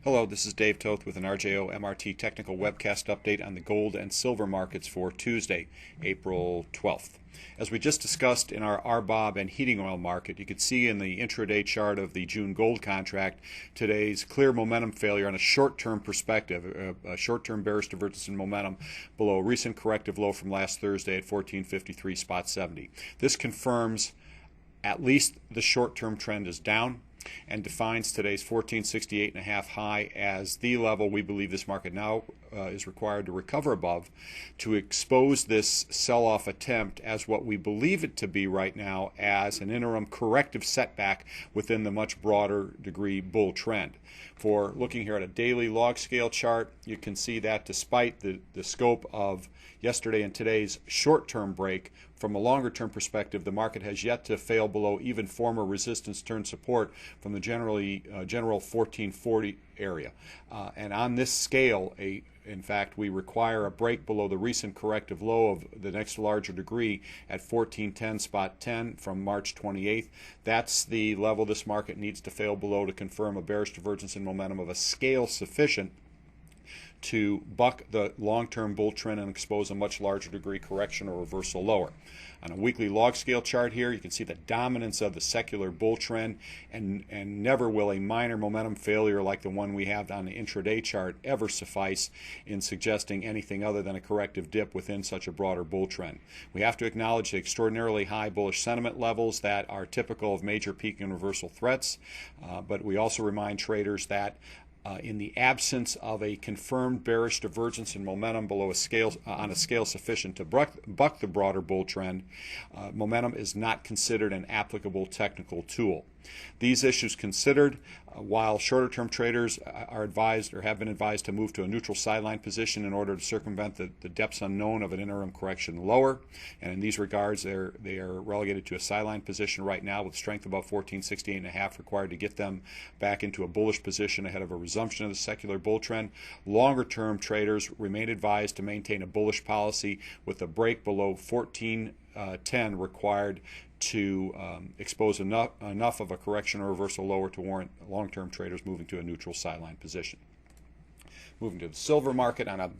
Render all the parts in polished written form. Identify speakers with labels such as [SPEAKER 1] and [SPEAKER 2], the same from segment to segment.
[SPEAKER 1] Hello, this is Dave Toth with an RJO MRT Technical Webcast update on the gold and silver markets for Tuesday, April 12th. As we just discussed in our RBOB and heating oil market, you could see in the intraday chart of the June gold contract today's clear momentum failure on a short-term perspective, a short-term bearish divergence in momentum below a recent corrective low from last Thursday at 1453.70. This confirms at least the short-term trend is down and defines today's 1468.5 high as the level we believe this market now is required to recover above to expose this sell-off attempt as what we believe it to be right now as an interim corrective setback within the much broader degree bull trend. For looking here at a daily log scale chart, you can see that despite the scope of yesterday and today's short-term break, from a longer-term perspective, the market has yet to fail below even former resistance turn support from the general 1440 area. And on this scale, in fact, we require a break below the recent corrective low of the next larger degree at 1410.10 from March 28th. That's the level this market needs to fail below to confirm a bearish divergence in momentum of a scale sufficient to buck the long-term bull trend and expose a much larger degree correction or reversal lower. On a weekly log scale chart here, you can see the dominance of the secular bull trend, and never will a minor momentum failure like the one we have on the intraday chart ever suffice in suggesting anything other than a corrective dip within such a broader bull trend. We have to acknowledge the extraordinarily high bullish sentiment levels that are typical of major peak and reversal threats, but we also remind traders that in the absence of a confirmed bearish divergence in momentum below a scale on a scale sufficient to buck the broader bull trend, momentum is not considered an applicable technical tool. These issues considered, while shorter-term traders are advised or have been advised to move to a neutral sideline position in order to circumvent the depths unknown of an interim correction lower, and in these regards they are relegated to a sideline position right now with strength above 1468.5 required to get them back into a bullish position ahead of a resumption of the secular bull trend. Longer-term traders remain advised to maintain a bullish policy with a break below 1410 required to expose enough of a correction or reversal lower to warrant long-term traders moving to a neutral sideline position. Moving to the silver market on a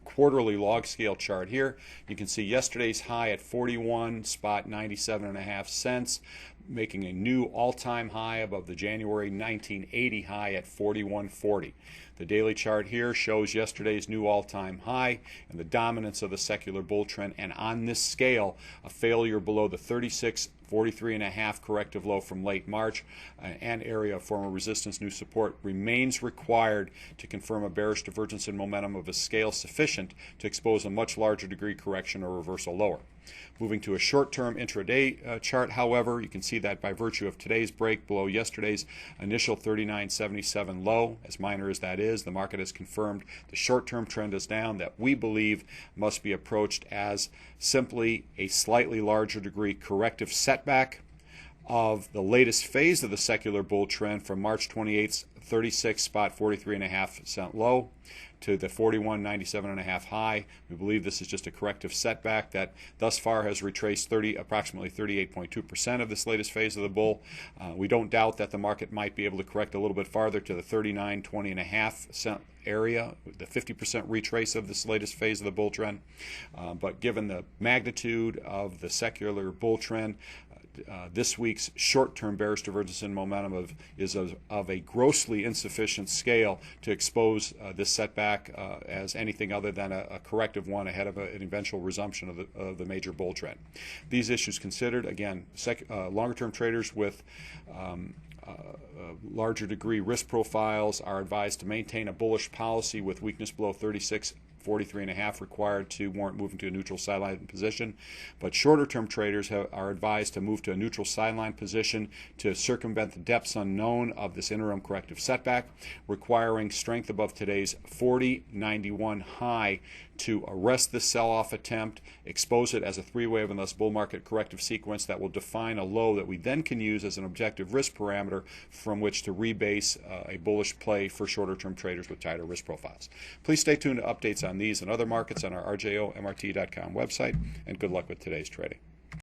[SPEAKER 1] quarterly log scale chart here, you can see yesterday's high at 41.97 cents, making a new all-time high above the January 1980 high at 41.40. The daily chart here shows yesterday's new all-time high and the dominance of the secular bull trend, and on this scale, a failure below the 36.43.5 corrective low from late March, and area of former resistance, new support, remains required to confirm a bearish divergence in momentum of a scale sufficient to expose a much larger degree correction or reversal lower. Moving to a short-term intraday chart, however, you can see that by virtue of today's break below yesterday's initial 39.77 low, as minor as that is, the market has confirmed the short-term trend is down that we believe must be approached as simply a slightly larger degree corrective setback of the latest phase of the secular bull trend from March 28th's 36.43.5 cent low to the 41.97.5 high. We believe this is just a corrective setback that thus far has retraced approximately 38.2% of this latest phase of the bull. We don't doubt that the market might be able to correct a little bit farther to the 39.20.5 cent area, the 50% retrace of this latest phase of the bull trend. But given the magnitude of the secular bull trend, this week's short-term bearish divergence in momentum is of a grossly insufficient scale to expose this setback as anything other than a corrective one ahead of an eventual resumption of the major bull trend. These issues considered, again, longer-term traders with larger degree risk profiles are advised to maintain a bullish policy with weakness below 36.43.5 required to warrant moving to a neutral sideline position. But shorter-term traders are advised to move to a neutral sideline position to circumvent the depths unknown of this interim corrective setback, requiring strength above today's 40.91 high to arrest this sell-off attempt, expose it as a three-wave and thus bull market corrective sequence that will define a low that we then can use as an objective risk parameter from which to rebase a bullish play for shorter-term traders with tighter risk profiles. Please stay tuned to updates on these and other markets on our RJOMRT.com website, and good luck with today's trading.